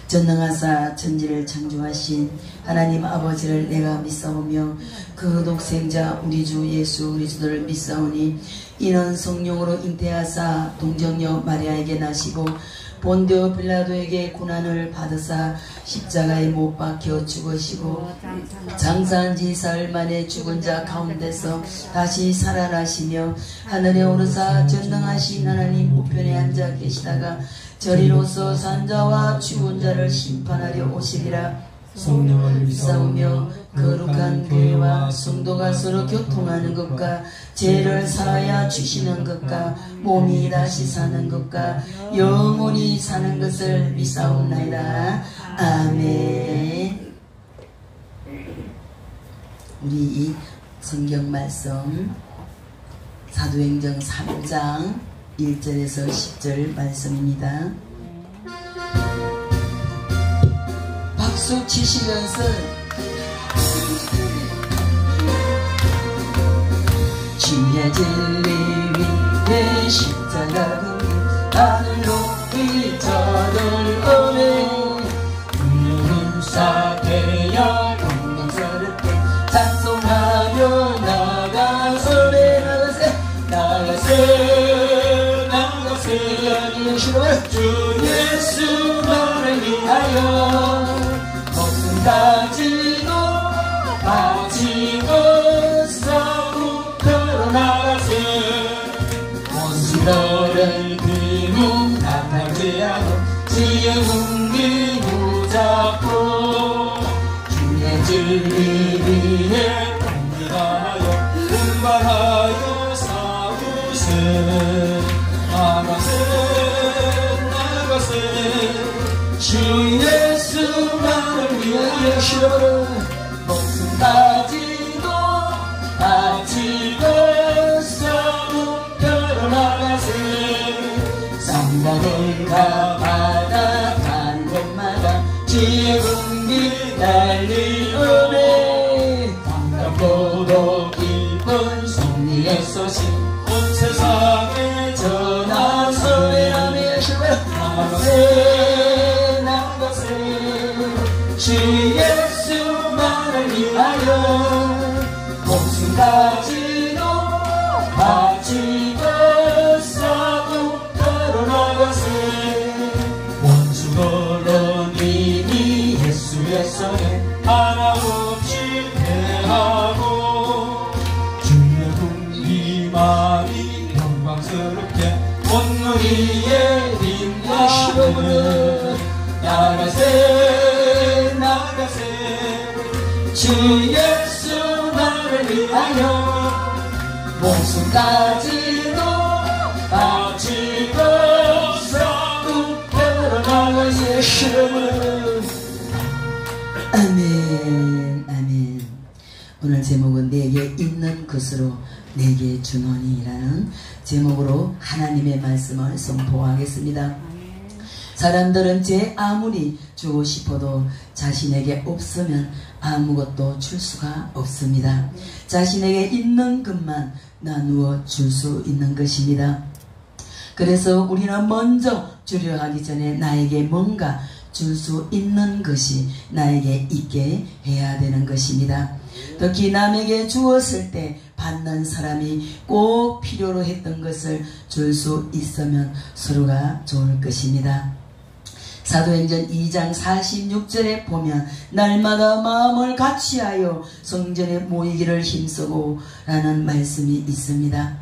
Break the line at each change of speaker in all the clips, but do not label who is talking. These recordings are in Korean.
전능하사 천지를 창조하신 하나님 아버지를 내가 믿사오며 그 독생자 우리 주 예수 그리스도를 믿사오니 이는 성령으로 잉태하사 동정녀 마리아에게 나시고 본디오 빌라도에게 고난을 받으사 십자가에 못 박혀 죽으시고 장사한 지 사흘 만에 죽은 자 가운데서 다시 살아나시며 하늘에 오르사 전능하신 하나님 우편에 앉아 계시다가 저리로서 산자와 죽은 자를 심판하려 오시리라.
성령을 믿사오며
거룩한 교회와 성도가 서로 교통하는 것과 죄를 사하여 주시는 것과 몸이 다시 사는 것과 영원히 사는 것을 믿사옵나이다. 아멘. 우리 이 성경 말씀 사도행전 3장 1절에서 10절 말씀입니다. 박수 치시면서 주의 진리 위에 십자가 금이 하늘로 휘저들 오네. 우리는 사대여 영광스럽게 찬송하며 나가서네. 나가세 주 예수만을 위하여 목숨 가지고 싸움터로 나가세. 원수들은 그놈 나타나게 하고 지혜 궁리 붙잡고 주의 진리 위에 동행하여 분발하여 싸우세. 나가세 주 예수만을 위하여 쉬어라. 목숨 가지고 싸움터로 나가세. 쌍방울과 바다 간 곳마다 주의 공기 달리오네. 반갑고도 기쁜 승리의 소식 온 세상에 전하소에. 나가세 주 예수만을 위하여 목숨 가지고 싸움터로 나가세. 원수들은 이미 예수의 손에 하나 없이 패하고 주의 군림만이 영광스럽게 온누리에 빛나시오니. 나가세 주 예수만을 위하여 목숨 가지고 싸움터로 나가세. 아멘. 아멘. 오늘 제목은 내게 있는 것으로 내게 주노니라는 제목으로 하나님의 말씀을 선포하겠습니다. 사람들은 제 아무리 주고 싶어도 자신에게 없으면 아무것도 줄 수가 없습니다. 자신에게 있는 것만 나누어 줄 수 있는 것입니다. 그래서 우리는 먼저 주려 하기 전에 나에게 뭔가 줄 수 있는 것이 나에게 있게 해야 되는 것입니다. 특히 남에게 주었을 때 받는 사람이 꼭 필요로 했던 것을 줄 수 있으면 서로가 좋을 것입니다. 사도행전 2장 46절에 보면 날마다 마음을 같이하여 성전에 모이기를 힘쓰고 라는 말씀이 있습니다.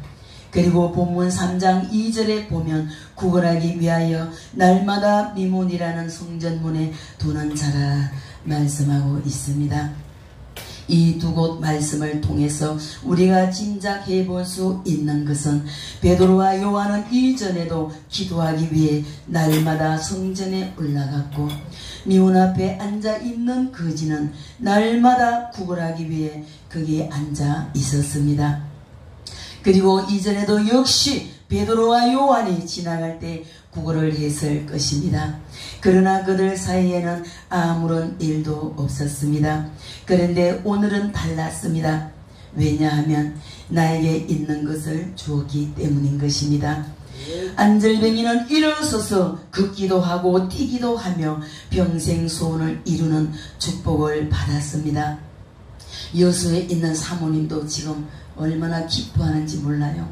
그리고 본문 3장 2절에 보면 구걸하기 위하여 날마다 미문이라는 성전문에 도는 자라 말씀하고 있습니다. 이 두 곳 말씀을 통해서 우리가 짐작해 볼 수 있는 것은 베드로와 요한은 이전에도 기도하기 위해 날마다 성전에 올라갔고 미문 앞에 앉아 있는 거지는 날마다 구걸하기 위해 거기에 앉아 있었습니다. 그리고 이전에도 역시 베드로와 요한이 지나갈 때 구걸을 했을 것입니다. 그러나 그들 사이에는 아무런 일도 없었습니다. 그런데 오늘은 달랐습니다. 왜냐하면 나에게 있는 것을 주었기 때문인 것입니다. 안절뱅이는 일어서서 걷기도 하고 뛰기도 하며 평생 소원을 이루는 축복을 받았습니다. 여수에 있는 사모님도 지금 얼마나 기뻐하는지 몰라요.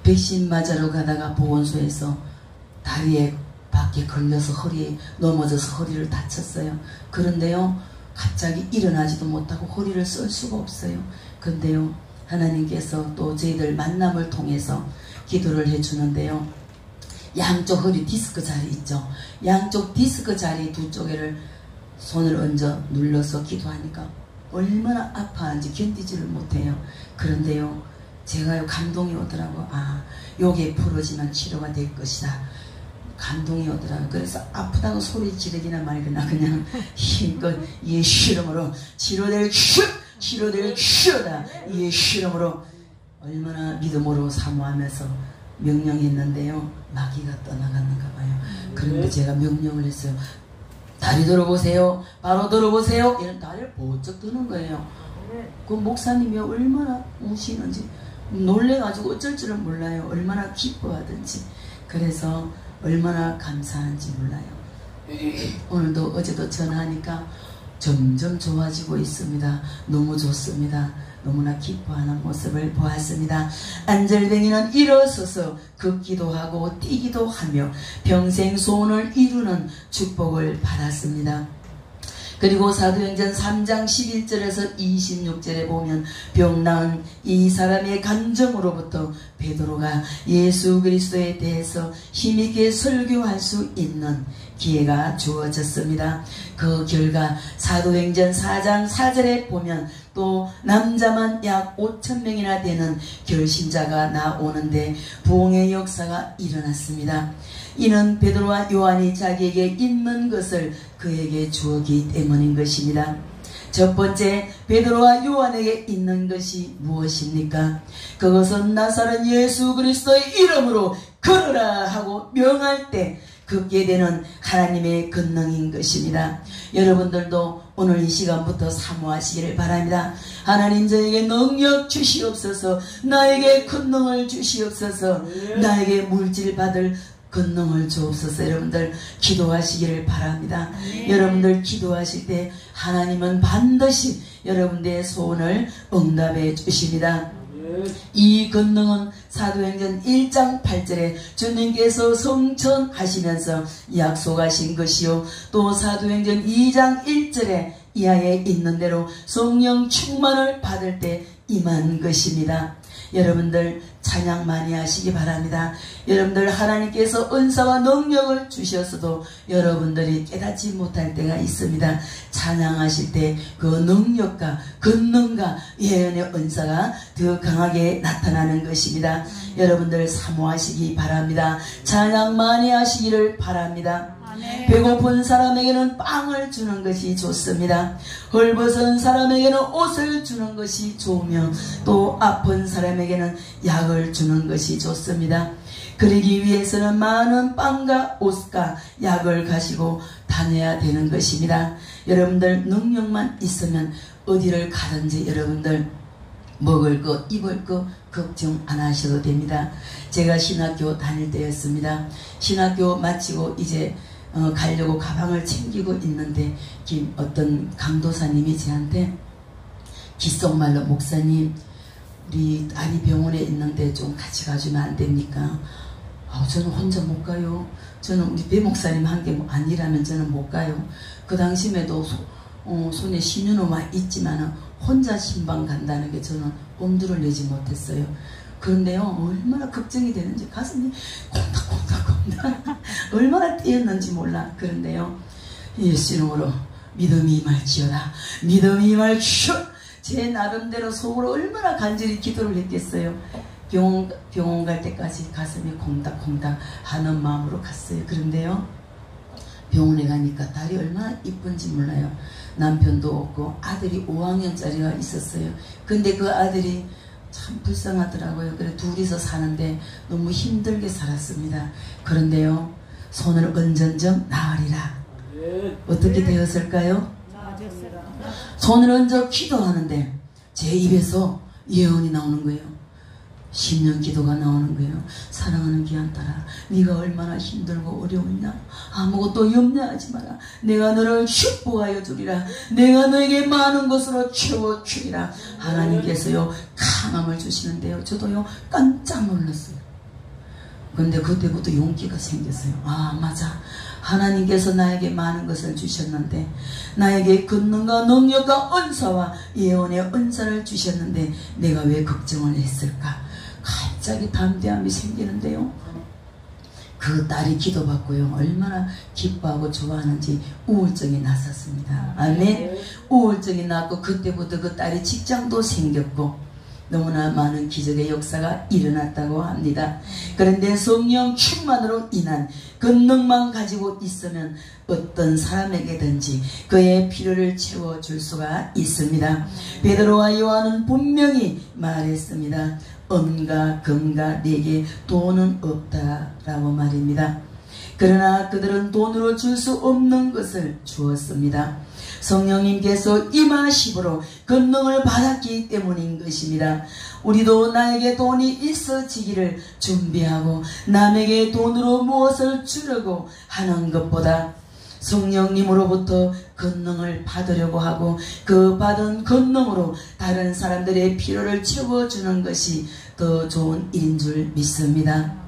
백신 맞으러 가다가 보건소에서 다리에 밖에 걸려서 허리에 넘어져서 허리를 다쳤어요. 그런데요, 갑자기 일어나지도 못하고 허리를 쓸 수가 없어요. 그런데요, 하나님께서 또 저희들 만남을 통해서 기도를 해주는데요, 양쪽 허리 디스크 자리 있죠. 양쪽 디스크 자리 두 쪽에를 손을 얹어 눌러서 기도하니까 얼마나 아파하는지 견디지를 못해요. 그런데요, 제가요, 감동이 오더라고. 아, 요게 풀어지면 치료가 될 것이다. 감동이 오더라고요. 그래서 아프다고 소리 지르기나 말거나 그냥 힘껏 예수 이름으로 치료될 치료다. 예수 이름으로 얼마나 믿음으로 사모하면서 명령했는데요, 마귀가 떠나갔는가 봐요. 그런데 제가 명령을 했어요. 다리 들어보세요. 바로 들어보세요. 이런 다리를 번쩍 드는 거예요. 그 목사님이 얼마나 우시는지 놀래가지고 어쩔 줄은 몰라요. 얼마나 기뻐하든지. 그래서 얼마나 감사한지 몰라요. 오늘도 어제도 전화하니까 점점 좋아지고 있습니다. 너무 좋습니다. 너무나 기뻐하는 모습을 보았습니다. 안절뱅이는 일어서서 걷기도 하고 뛰기도 하며 평생 소원을 이루는 축복을 받았습니다. 그리고 사도행전 3장 11절에서 26절에 보면 병 나은 이 사람의 감정으로부터 베드로가 예수 그리스도에 대해서 힘있게 설교할 수 있는 기회가 주어졌습니다. 그 결과 사도행전 4장 4절에 보면 또 남자만 약 5,000명이나 되는 결신자가 나오는데 부흥의 역사가 일어났습니다. 이는 베드로와 요한이 자기에게 있는 것을 그에게 주었기 때문인 것입니다. 첫 번째, 베드로와 요한에게 있는 것이 무엇입니까? 그것은 나사렛 예수 그리스도의 이름으로 걸으라 하고 명할 때 걷게 되는 하나님의 권능인 것입니다. 여러분들도 오늘 이 시간부터 사모하시기를 바랍니다. 하나님, 저에게 능력 주시옵소서. 나에게 권능을 주시옵소서. 나에게 물질 받을 권능을 주옵소서. 여러분들 기도하시기를 바랍니다. 여러분들 기도하실 때 하나님은 반드시 여러분들의 소원을 응답해 주십니다. 이 권능은 사도행전 1장 8절에 주님께서 성천하시면서 약속하신 것이요, 또 사도행전 2장 1절에 이하에 있는 대로 성령 충만을 받을 때 임한 것입니다. 여러분들 찬양 많이 하시기 바랍니다. 여러분들 하나님께서 은사와 능력을 주셨어도 여러분들이 깨닫지 못할 때가 있습니다. 찬양하실 때 그 능력과 권능과 예언의 은사가 더 강하게 나타나는 것입니다. 여러분들 사모하시기 바랍니다. 찬양 많이 하시기를 바랍니다. 배고픈 사람에게는 빵을 주는 것이 좋습니다. 헐벗은 사람에게는 옷을 주는 것이 좋으며 또 아픈 사람에게는 약을 주는 것이 좋습니다. 그러기 위해서는 많은 빵과 옷과 약을 가지고 다녀야 되는 것입니다. 여러분들 능력만 있으면 어디를 가든지 여러분들 먹을 것, 입을 것 걱정 안 하셔도 됩니다. 제가 신학교 다닐 때였습니다. 신학교 마치고 이제 가려고 가방을 챙기고 있는데 어떤 강도사님이 저한테 귓속말로, 목사님, 우리 딸이 병원에 있는데 좀 같이 가주면 안 됩니까? 저는 혼자 못 가요. 저는 우리 배 목사님 한 게 아니라면 저는 못 가요. 그 당시에도 손에 신유노만 있지만 혼자 신방 간다는 게 저는 엄두를 내지 못했어요. 그런데요, 얼마나 걱정이 되는지 가슴이 콩닥콩닥콩닥 얼마나 뛰었는지 몰라. 그런데요, 예수 이름으로 믿음이 임할지어다. 믿음이 임할지어다. 제 나름대로 속으로 얼마나 간절히 기도를 했겠어요. 병원 갈 때까지 가슴이 콩닥콩닥 하는 마음으로 갔어요. 그런데요, 병원에 가니까 딸이 얼마나 이쁜지 몰라요. 남편도 없고 아들이 5학년짜리가 있었어요. 근데 그 아들이 참 불쌍하더라고요. 그래 둘이서 사는데 너무 힘들게 살았습니다. 그런데요, 손을 얹은정 나으리라. 어떻게 되었을까요? 손을 얹어 기도하는데 제 입에서 예언이 나오는 거예요. 10년 기도가 나오는 거예요. 사랑하는 귀한 딸아, 네가 얼마나 힘들고 어려웠냐. 아무것도 염려하지 마라. 내가 너를 축복하여 주리라. 내가 너에게 많은 것으로 채워주리라. 하나님께서요 강함을 주시는데요, 저도요 깜짝 놀랐어요. 근데 그때부터 용기가 생겼어요. 아 맞아, 하나님께서 나에게 많은 것을 주셨는데, 나에게 권능과 능력과 은사와 예언의 은사를 주셨는데 내가 왜 걱정을 했을까? 갑자기 담대함이 생기는데요, 그 딸이 기도받고요 얼마나 기뻐하고 좋아하는지 우울증이 났었습니다. 아멘. 우울증이 났고 그때부터 그 딸이 직장도 생겼고 너무나 많은 기적의 역사가 일어났다고 합니다. 그런데 성령 충만으로 인한 권능만 가지고 있으면 어떤 사람에게든지 그의 필요를 채워줄 수가 있습니다. 베드로와 요한은 분명히 말했습니다. 은과 금과 내게 돈은 없다라고 말입니다. 그러나 그들은 돈으로 줄 수 없는 것을 주었습니다. 성령님께서 임하심으로 권능을 받았기 때문인 것입니다. 우리도 나에게 돈이 있어지기를 준비하고 남에게 돈으로 무엇을 주려고 하는 것보다 성령님으로부터 권능을 받으려고 하고 그 받은 권능으로 다른 사람들의 필요를 채워주는 것이 더 좋은 일인 줄 믿습니다.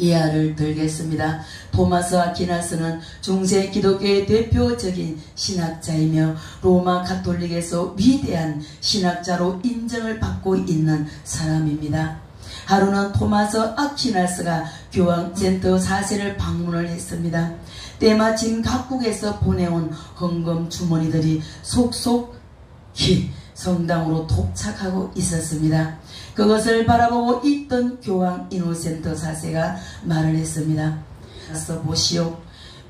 예화를 들겠습니다. 토마스 아퀴나스는 중세 기독교의 대표적인 신학자이며 로마 가톨릭에서 위대한 신학자로 인정을 받고 있는 사람입니다. 하루는 토마스 아퀴나스가 교황 젠트 4세를 방문을 했습니다. 때마침 각국에서 보내온 헌금 주머니들이 속속히 성당으로 도착하고 있었습니다. 그것을 바라보고 있던 교황 이노센트 4세가 말을 했습니다. 보시오,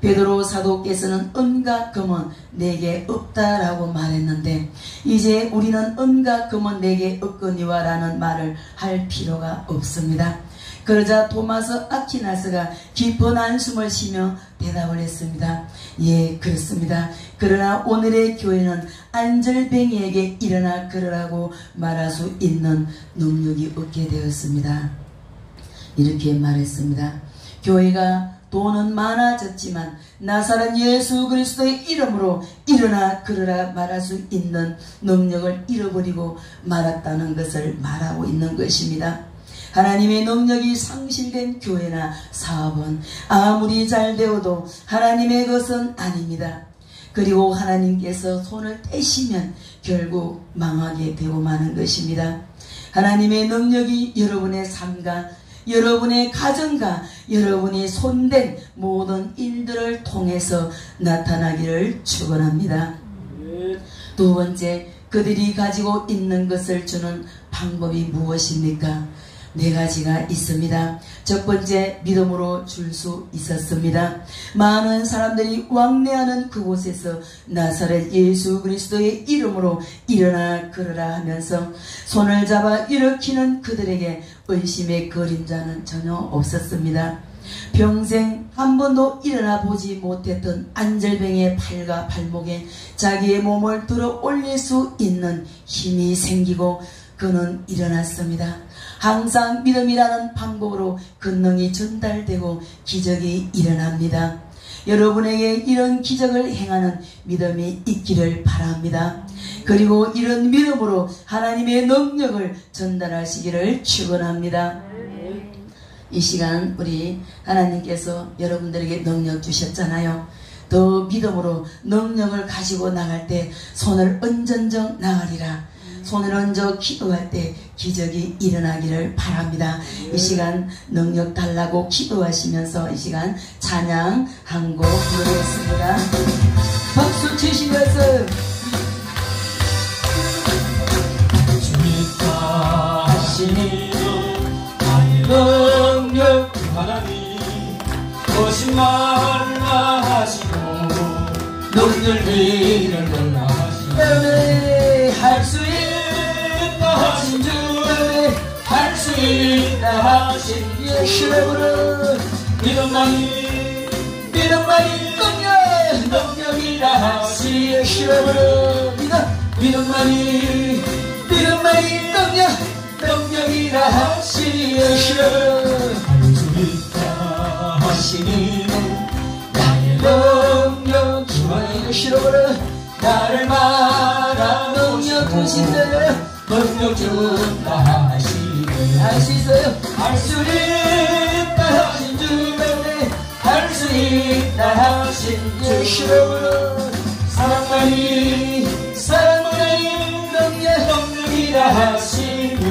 베드로 사도께서는 은과 금은 내게 없다라고 말했는데 이제 우리는 은과 금은 내게 없거니와 라는 말을 할 필요가 없습니다. 그러자 토마스 아퀴나스가 깊은 한숨을 쉬며 대답을 했습니다. 예, 그렇습니다. 그러나 오늘의 교회는 안절뱅이에게 일어나 걸으라고 말할 수 있는 능력이 없게 되었습니다. 이렇게 말했습니다. 교회가 돈은 많아졌지만 나사렛 예수 그리스도의 이름으로 일어나 걸으라 말할 수 있는 능력을 잃어버리고 말았다는 것을 말하고 있는 것입니다. 하나님의 능력이 상실된 교회나 사업은 아무리 잘 되어도 하나님의 것은 아닙니다. 그리고 하나님께서 손을 떼시면 결국 망하게 되고 마는 것입니다. 하나님의 능력이 여러분의 삶과 여러분의 가정과 여러분이 손댄 모든 일들을 통해서 나타나기를 축원합니다. 두 번째, 그들이 가지고 있는 것을 주는 방법이 무엇입니까? 네 가지가 있습니다. 첫 번째, 믿음으로 줄 수 있었습니다. 많은 사람들이 왕래하는 그곳에서 나사렛 예수 그리스도의 이름으로 일어나 걸으라 하면서 손을 잡아 일으키는 그들에게 의심의 그림자는 전혀 없었습니다. 평생 한 번도 일어나 보지 못했던 안절뱅이의 팔과 발목에 자기의 몸을 들어 올릴 수 있는 힘이 생기고 그는 일어났습니다. 항상 믿음이라는 방법으로 권능이 전달되고 기적이 일어납니다. 여러분에게 이런 기적을 행하는 믿음이 있기를 바랍니다. 그리고 이런 믿음으로 하나님의 능력을 전달하시기를 축원합니다. 이 시간 우리 하나님께서 여러분들에게 능력 주셨잖아요. 더 믿음으로 능력을 가지고 나갈 때 손을 얹은정 나가리라. 손을 얹어 기도할 때 기적이 일어나기를 바랍니다. 이 시간 능력 달라고 기도하시면서 이 시간 찬양 한 곡 부르겠습니다. 박수 치시면서
주님과 하시니 능력 하나님 거짓말라 하시고 능력을 걸라 하시고
할 수
있다 하신 주 할 수 있다 하신 예수를 믿음만이 능력이라 하신 예수를 믿음만이 능력이라 하시네 할 수 있다 하시니는 나의 능력 주의 실어버려 나를 말아
능력 주신대
능력 준다 하시네
할 수 있어요
할 수 있다 하신 주님의 할 수 있다 하신 주시오 사랑만이 능력이라 하시니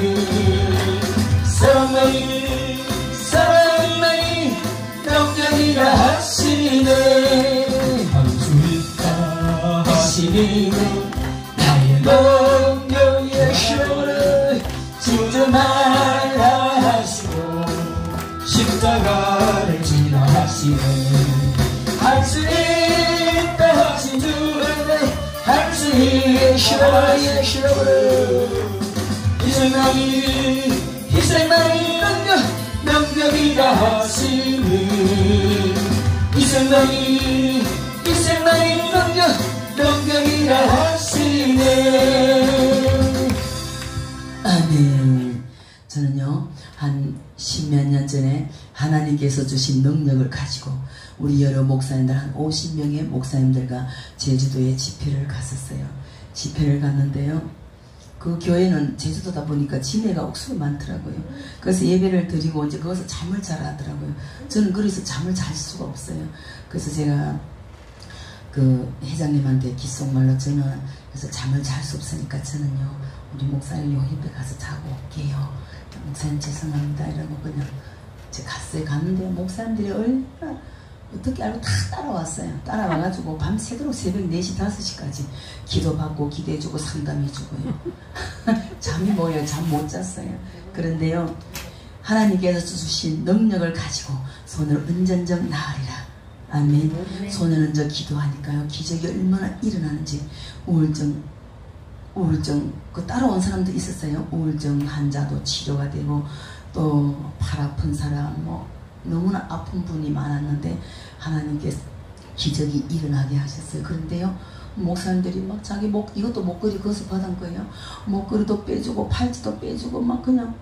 사랑만이 능력이라 하시네 할 수 있다 하시니 나의 능력의 힘을 주지 말라 하시고 십자가를 지라 하시네 할 수 있다 하신 주의 할 수 있다 희생만이 능력이라 하시니 희생만이 능력이라 하시네
아멘. 저는요 한 십몇 년 전에 하나님께서 주신 능력을 가지고 우리 여러 목사님들 한 50명의 목사님들과 제주도에 집회를 갔었어요. 집회를 갔는데요. 그 교회는 제주도다 보니까 지네가 억수로 많더라고요. 그래서 예배를 드리고 이제 거기서 잠을 잘 하더라고요. 저는 그래서 잠을 잘 수가 없어요. 그래서 제가 그 회장님한테 귓속말로 저는 그래서 잠을 잘 수 없으니까 저는요 우리 목사님 옆에 가서 자고 올게요. 목사님 죄송합니다 이러고 그냥 제가 갔어요. 갔는데 목사님들이 얼마나 어떻게 알고 다 따라왔어요. 따라와가지고 밤새도록 새벽 4시 5시까지 기도받고 기도해주고 상담해주고요. 잠이 뭐예요. 잠 못 잤어요. 그런데요 하나님께서 주신 능력을 가지고 손을 은전적 나으리라. 아멘. 손을 얹어 기도하니까요 기적이 얼마나 일어나는지. 우울증 그 따라온 사람도 있었어요. 우울증 환자도 치료가 되고 또 팔 아픈 사람 뭐 너무나 아픈 분이 많았는데 하나님께서 기적이 일어나게 하셨어요. 그런데요 목사님들이 막 자기 이것도 목걸이 그것을 받은 거예요. 목걸이도 빼주고 팔찌도 빼주고 막 그냥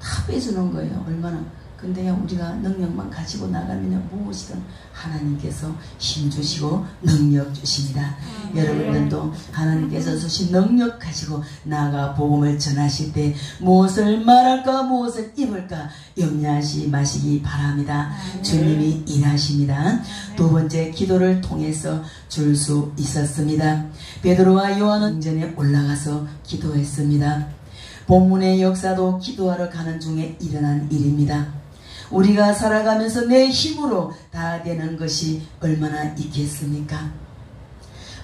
다 빼주는 거예요. 얼마나. 근데요 우리가 능력만 가지고 나가면 무엇이든 하나님께서 힘 주시고 능력 주십니다. 여러분들도 하나님께서 주신 능력 가지고 나가 복음을 전하실 때 무엇을 말할까 무엇을 입을까 염려하지 마시기 바랍니다. 주님이 일하십니다. 두 번째 기도를 통해서 줄 수 있었습니다. 베드로와 요한은 전에 올라가서 기도했습니다. 본문의 역사도 기도하러 가는 중에 일어난 일입니다. 우리가 살아가면서 내 힘으로 다 되는 것이 얼마나 있겠습니까?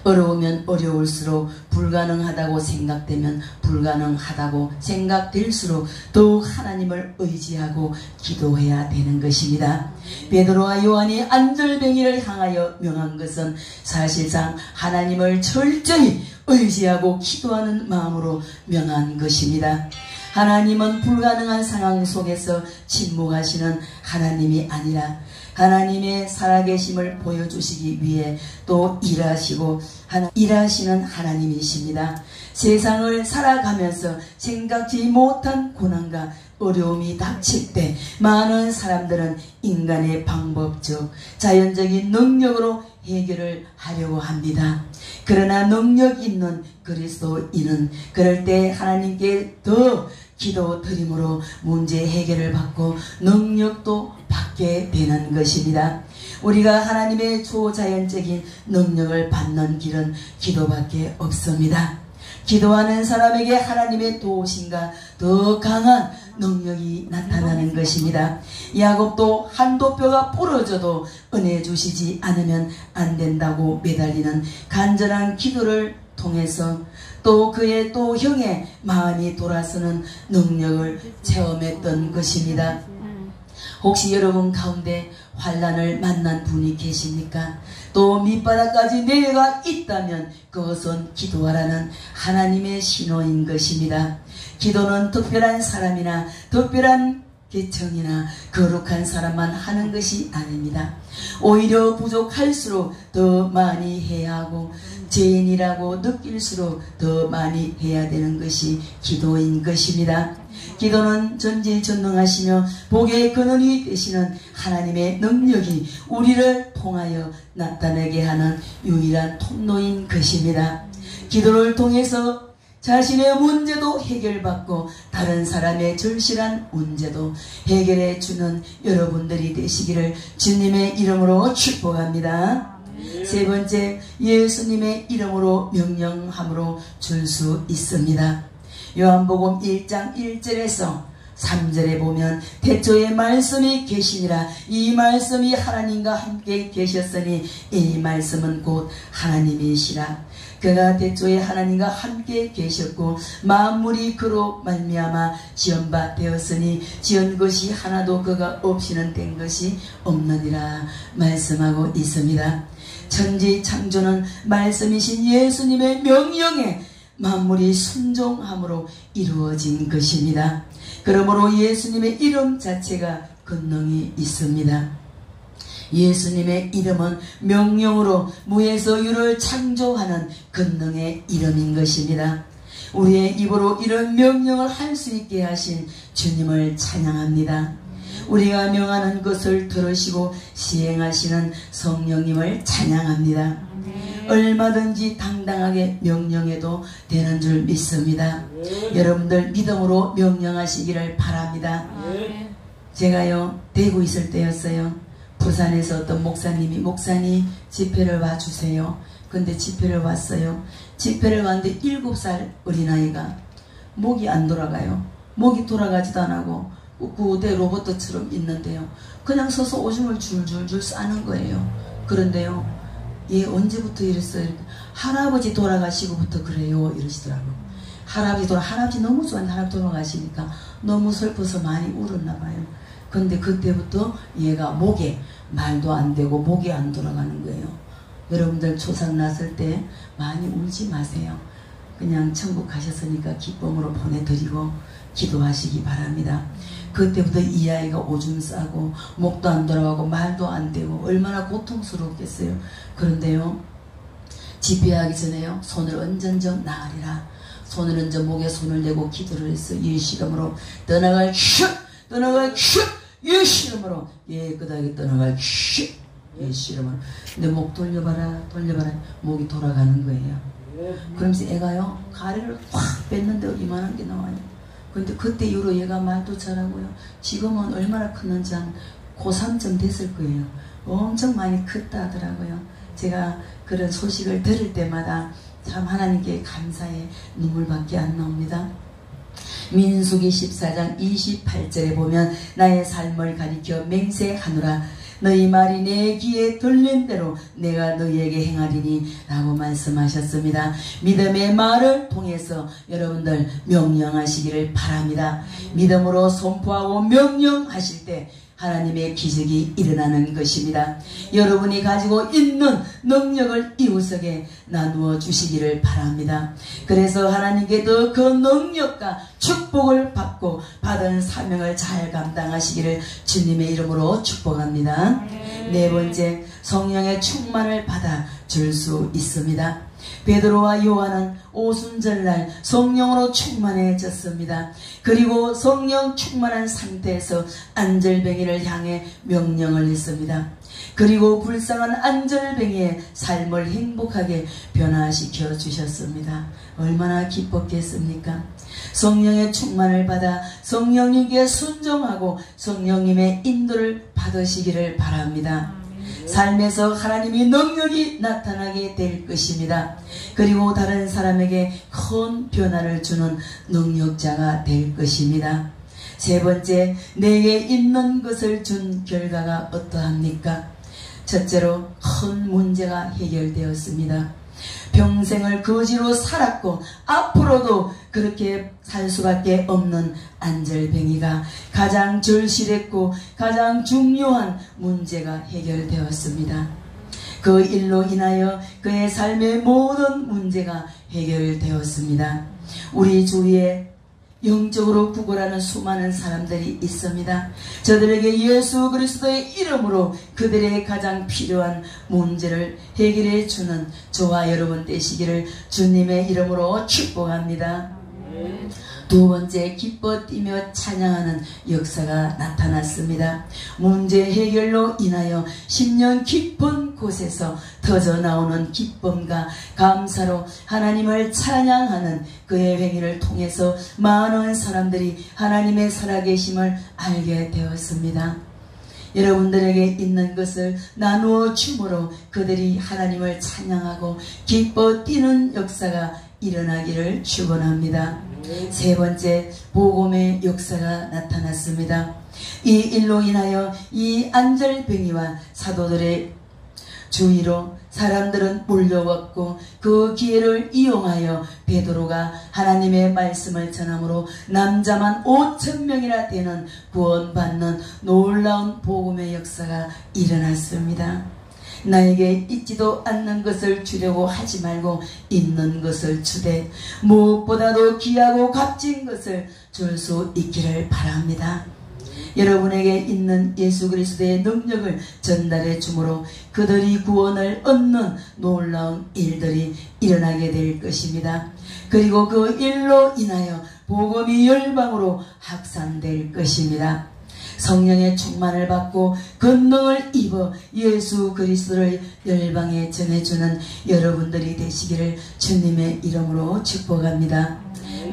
어려우면 어려울수록 불가능하다고 생각되면 불가능하다고 생각될수록 더욱 하나님을 의지하고 기도해야 되는 것입니다. 베드로와 요한이 안들뱅이를 향하여 명한 것은 사실상 하나님을 철저히 의지하고 기도하는 마음으로 명한 것입니다. 하나님은 불가능한 상황 속에서 침묵하시는 하나님이 아니라 하나님의 살아계심을 보여주시기 위해 또 일하시는 하나님이십니다. 세상을 살아가면서 생각지 못한 고난과 어려움이 닥칠 때 많은 사람들은 인간의 방법적 자연적인 능력으로 해결을 하려고 합니다. 그러나 능력 있는 그리스도인은 그럴 때 하나님께 더 기도 드림으로 문제 해결을 받고 능력도 받게 되는 것입니다. 우리가 하나님의 초자연적인 능력을 받는 길은 기도밖에 없습니다. 기도하는 사람에게 하나님의 도우심과 더 강한 능력이 나타나는 것입니다. 야곱도 한도뼈가 부러져도 은혜 주시지 않으면 안 된다고 매달리는 간절한 기도를 통해서 또 그의 또 형의 마음이 돌아서는 능력을 체험했던 것입니다. 혹시 여러분 가운데 환난을 만난 분이 계십니까? 또 밑바닥까지 내려가 있다면 그것은 기도하라는 하나님의 신호인 것입니다. 기도는 특별한 사람이나 특별한 계청이나 거룩한 사람만 하는 것이 아닙니다. 오히려 부족할수록 더 많이 해야 하고 죄인이라고 느낄수록 더 많이 해야 되는 것이 기도인 것입니다. 기도는 전지전능하시며 복의 근원이 되시는 하나님의 능력이 우리를 통하여 나타나게 하는 유일한 통로인 것입니다. 기도를 통해서 자신의 문제도 해결받고 다른 사람의 절실한 문제도 해결해 주는 여러분들이 되시기를 주님의 이름으로 축복합니다. 세 번째, 예수님의 이름으로 명령함으로 줄 수 있습니다. 요한복음 1장 1절에서 3절에 보면 태초에 말씀이 계시니라 이 말씀이 하나님과 함께 계셨으니 이 말씀은 곧 하나님이시라. 그가 태초에 하나님과 함께 계셨고 만물이 그로 말미암아 지은 바 되었으니 지은 것이 하나도 그가 없이는 된 것이 없느니라 말씀하고 있습니다. 천지 창조는 말씀이신 예수님의 명령에 만물이 순종함으로 이루어진 것입니다. 그러므로 예수님의 이름 자체가 권능이 있습니다. 예수님의 이름은 명령으로 무에서 유를 창조하는 권능의 이름인 것입니다. 우리의 입으로 이런 명령을 할 수 있게 하신 주님을 찬양합니다. 우리가 명하는 것을 들으시고 시행하시는 성령님을 찬양합니다. 얼마든지 당당하게 명령해도 되는 줄 믿습니다. 여러분들 믿음으로 명령하시기를 바랍니다. 제가요 대구 있을 때였어요. 부산에서 어떤 목사님이 목사님 집회를 와주세요. 근데 집회를 왔어요. 집회를 왔는데 7살 어린아이가 목이 안 돌아가요. 목이 돌아가지도 안 하고 구대 로봇처럼 있는데요. 그냥 서서 오줌을 줄줄줄 싸는 거예요. 그런데요. 얘 언제부터 이랬어요? 할아버지 돌아가시고부터 그래요. 이러시더라고요. 할아버지 너무 좋아하는 할아버지 돌아가시니까 너무 슬퍼서 많이 울었나 봐요. 근데 그때부터 얘가 목에 말도 안 되고 목이 안 돌아가는 거예요. 여러분들 초상 났을 때 많이 울지 마세요. 그냥 천국 가셨으니까 기쁨으로 보내드리고 기도하시기 바랍니다. 그때부터 이 아이가 오줌 싸고 목도 안 돌아가고 말도 안 되고 얼마나 고통스럽겠어요. 그런데요 집회하기 전에요 손을 얹은적 나으리라. 손을 얹어 목에 손을 내고 기도를 했어요. 예수 이름으로 떠나갈 슛 떠나갈 슛 예수 이름으로 깨끗하게 떠나갈 슛 예수 이름으로. 근데 목 돌려봐라 돌려봐라 목이 돌아가는 거예요. 그러면서 애가요 가래를 확 뺐는데 이만한 게 나와요. 근데 그때 이후로 얘가 말도 잘하고요. 지금은 얼마나 컸는지 한 고3쯤 됐을 거예요. 엄청 많이 컸다 하더라고요. 제가 그런 소식을 들을 때마다 참 하나님께 감사의 눈물밖에 안 나옵니다. 민수기 14장 28절에 보면 나의 삶을 가리켜 맹세하노라. 너희 말이 내 귀에 들린 대로 내가 너희에게 행하리니 라고 말씀하셨습니다. 믿음의 말을 통해서 여러분들 명령하시기를 바랍니다. 믿음으로 선포하고 명령하실 때 하나님의 기적이 일어나는 것입니다. 여러분이 가지고 있는 능력을 이웃에게 나누어 주시기를 바랍니다. 그래서 하나님께도 그 능력과 축복을 받고 받은 사명을 잘 감당하시기를 주님의 이름으로 축복합니다. 네 번째, 성령의 충만을 받아 줄 수 있습니다. 베드로와 요한은 오순절날 성령으로 충만해졌습니다. 그리고 성령 충만한 상태에서 안절뱅이를 향해 명령을 했습니다. 그리고 불쌍한 안절뱅이의 삶을 행복하게 변화시켜 주셨습니다. 얼마나 기뻤겠습니까? 성령의 충만을 받아 성령님께 순종하고 성령님의 인도를 받으시기를 바랍니다. 삶에서 하나님의 능력이 나타나게 될 것입니다. 그리고 다른 사람에게 큰 변화를 주는 능력자가 될 것입니다. 세 번째, 내게 있는 것을 준 결과가 어떠합니까? 첫째로 큰 문제가 해결되었습니다. 평생을 거지로 살았고 앞으로도 그렇게 살 수밖에 없는 안절뱅이가 가장 절실했고 가장 중요한 문제가 해결되었습니다. 그 일로 인하여 그의 삶의 모든 문제가 해결되었습니다. 우리 주위에 영적으로 구걸하는 수많은 사람들이 있습니다. 저들에게 예수 그리스도의 이름으로 그들의 가장 필요한 문제를 해결해 주는 저와 여러분 되시기를 주님의 이름으로 축복합니다. 두 번째, 기뻐 뛰며 찬양하는 역사가 나타났습니다. 문제 해결로 인하여 10년 깊은 곳에서 터져나오는 기쁨과 감사로 하나님을 찬양하는 그의 행위를 통해서 많은 사람들이 하나님의 살아계심을 알게 되었습니다. 여러분들에게 있는 것을 나누어 줌으로 그들이 하나님을 찬양하고 기뻐 뛰는 역사가 일어나기를 축원합니다. 세 번째, 복음의 역사가 나타났습니다. 이 일로 인하여 이 안절병이와 사도들의 주의로 사람들은 몰려왔고 그 기회를 이용하여 베드로가 하나님의 말씀을 전함으로 남자만 5,000명이나 되는 구원받는 놀라운 복음의 역사가 일어났습니다. 나에게 있지도 않는 것을 주려고 하지 말고 있는 것을 주되 무엇보다도 귀하고 값진 것을 줄 수 있기를 바랍니다. 여러분에게 있는 예수 그리스도의 능력을 전달해 주므로 그들이 구원을 얻는 놀라운 일들이 일어나게 될 것입니다. 그리고 그 일로 인하여 복음이 열방으로 확산될 것입니다. 성령의 충만을 받고 권능을 입어 예수 그리스도를 열방에 전해주는 여러분들이 되시기를 주님의 이름으로 축복합니다.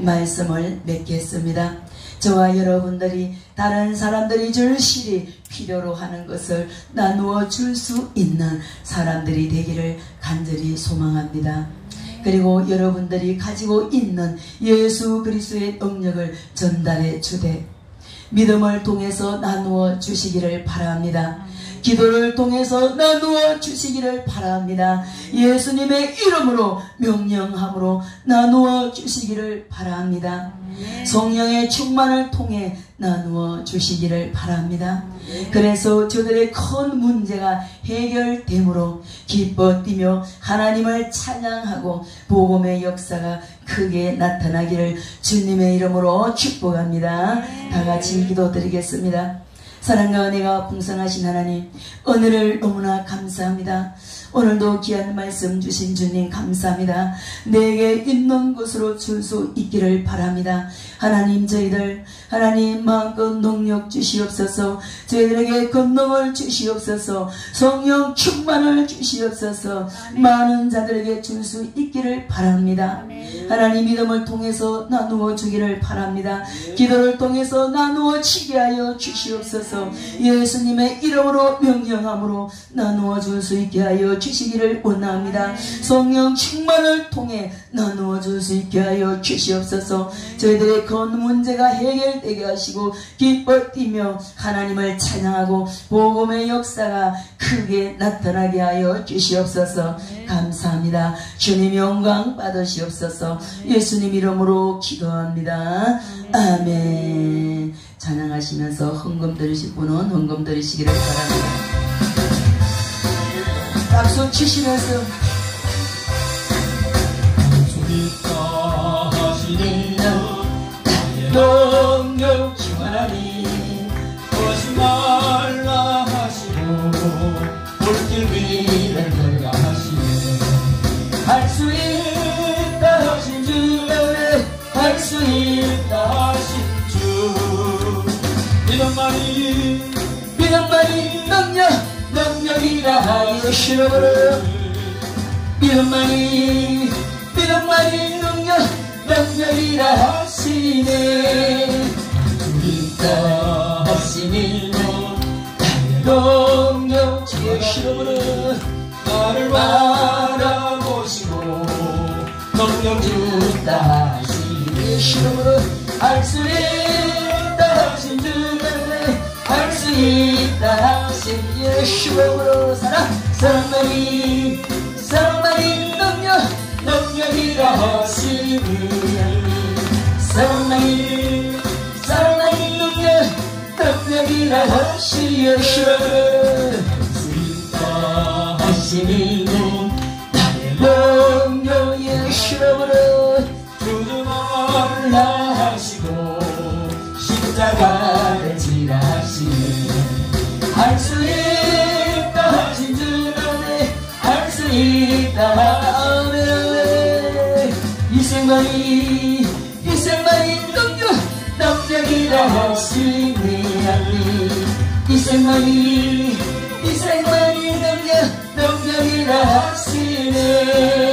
말씀을 맺겠습니다. 저와 여러분들이 다른 사람들이 줄 실이 필요로 하는 것을 나누어 줄 수 있는 사람들이 되기를 간절히 소망합니다. 그리고 여러분들이 가지고 있는 예수 그리스도의 능력을 전달해 주되 믿음을 통해서 나누어 주시기를 바랍니다. 기도를 통해서 나누어 주시기를 바랍니다. 예수님의 이름으로 명령함으로 나누어 주시기를 바랍니다. 성령의 충만을 통해 나누어 주시기를 바랍니다. 그래서 저들의 큰 문제가 해결되므로 기뻐 뛰며 하나님을 찬양하고 복음의 역사가 크게 나타나기를 주님의 이름으로 축복합니다. 다 같이 기도드리겠습니다. 사랑과 은혜가 풍성하신 하나님, 오늘을 너무나 감사합니다. 오늘도 귀한 말씀 주신 주님 감사합니다. 내게 있는 것으로 줄 수 있기를 바랍니다. 하나님, 저희들 하나님 마음껏 능력 주시옵소서. 저희들에게 권능을 주시옵소서. 성령 충만을 주시옵소서. 많은 자들에게 줄 수 있기를 바랍니다. 하나님, 믿음을 통해서 나누어 주기를 바랍니다. 기도를 통해서 나누어 지게 하여 주시옵소서. 예수님의 이름으로 명령함으로 나누어 줄 수 있게 하여 주시기를 원합니다. 성령 충만을 통해 나누어 줄 수 있게 하여 주시옵소서. 저희들의 건 문제가 해결되게 하시고 기뻐 뛰며 하나님을 찬양하고 복음의 역사가 크게 나타나게 하여 주시옵소서. 감사합니다. 주님 영광 받으시옵소서. 예수님 이름으로 기도합니다. 아멘. 찬양하시면서 헌금 드리실 분은 헌금 드리시기를 바랍니다. 박수 치시면서
주님과 하시는 능력 충만하니 오지 말라 하시고 볼길 위를 걸어가시네. 할 수 있다 하신 주, 할 수 있다 하신 주, 믿음만이 능력이라 하시오시오라. 믿음만이 능력이라 하시네. 주님과 하시니 능력 주시오라. 나를 바라보시고 능력 주다 하시오시오라. 할 수 있다 하신 주네, 할 수 있다 하신 예수로. 사랑만이 능력이라 하시니. 사랑만이 능력이라 하시 예수. 주님과 하시니 나의 능력 예수로. 주님 말라 하시고 이생만이 능력이라 하시니 아니 이생만이 능력이라 하시네